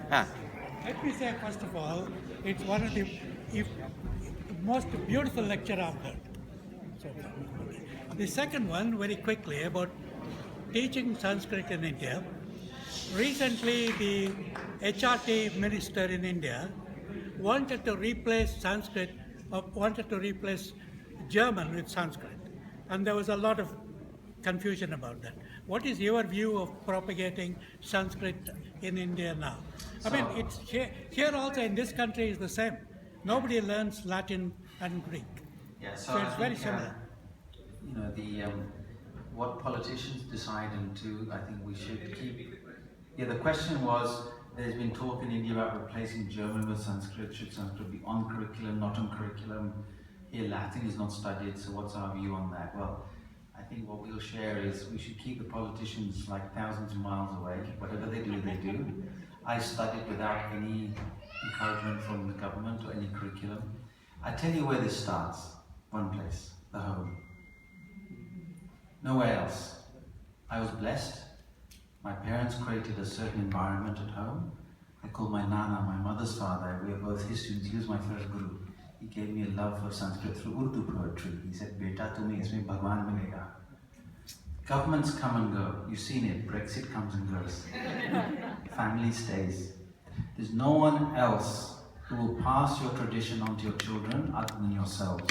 Let me say, first of all, it's one of the if, most beautiful lecture I've heard so far. The second one, very quickly, about teaching Sanskrit in India. Recently, the HRT minister in India wanted to replace Sanskrit, wanted to replace German with Sanskrit. And there was a lot of confusion about that. What is your view of propagating Sanskrit in India now? I mean, it's here also in this country is the same. Nobody learns Latin and Greek. Yeah, So it's very similar. You know, what politicians decide into, I think we should keep. Yeah, the question was, there's been talk in India about replacing German with Sanskrit. Should Sanskrit be on curriculum, not on curriculum? Here, Latin is not studied, so what's our view on that? Well, I think what we'll share is we should keep the politicians like thousands of miles away. Whatever they do, they do. I studied without any encouragement from the government or any curriculum. I tell you where this starts. One place, the home. Nowhere else. I was blessed. My parents created a certain environment at home. I call my Nana, my mother's father, we are both his students. He was my first guru. He gave me a love for Sanskrit through Urdu poetry. He said, Beta, tumhe isme Bhagwan milega. Governments come and go. You've seen it. Brexit comes and goes. Family stays. There's no one else who will pass your tradition on to your children other than yourselves.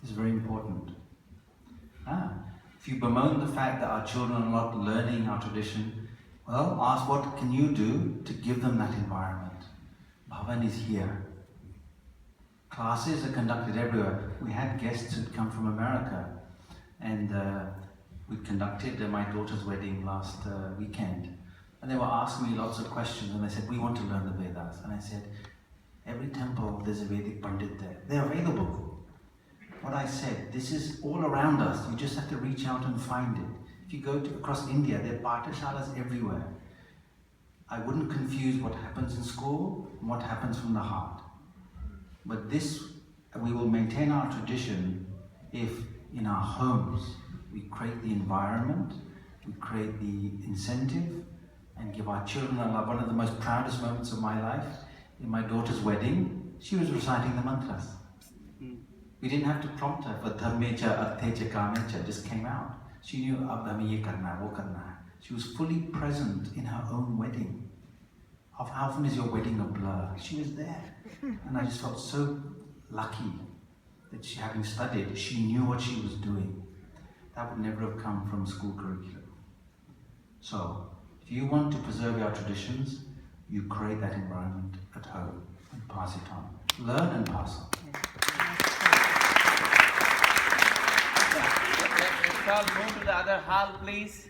This is very important. If you bemoan the fact that our children are not learning our tradition, well, ask what can you do to give them that environment. Bhavan is here. Classes are conducted everywhere. We had guests who'd come from America, and we conducted my daughter's wedding last weekend. And they were asking me lots of questions, and they said, we want to learn the Vedas. And I said, every temple, there's a Vedic Pandit there. They're available. What I said, this is all around us. You just have to reach out and find it. If you go across India, there are pathashalas everywhere. I wouldn't confuse what happens in school and what happens from the heart. But this, we will maintain our tradition if in our homes we create the environment, we create the incentive, and give our children a love. One of the most proudest moments of my life, in my daughter's wedding, she was reciting the mantras. We didn't have to prompt her for dharmecha, arthecha, kamecha, just came out. She knew, ab hame ye karna hai, wo karna hai. She was fully present in her own wedding. How often is your wedding a blur? She was there. And I just felt so lucky that she, having studied, she knew what she was doing. That would never have come from school curriculum. So, if you want to preserve your traditions, you create that environment at home and pass it on. Learn and pass on. Let's all move to the other hall, please.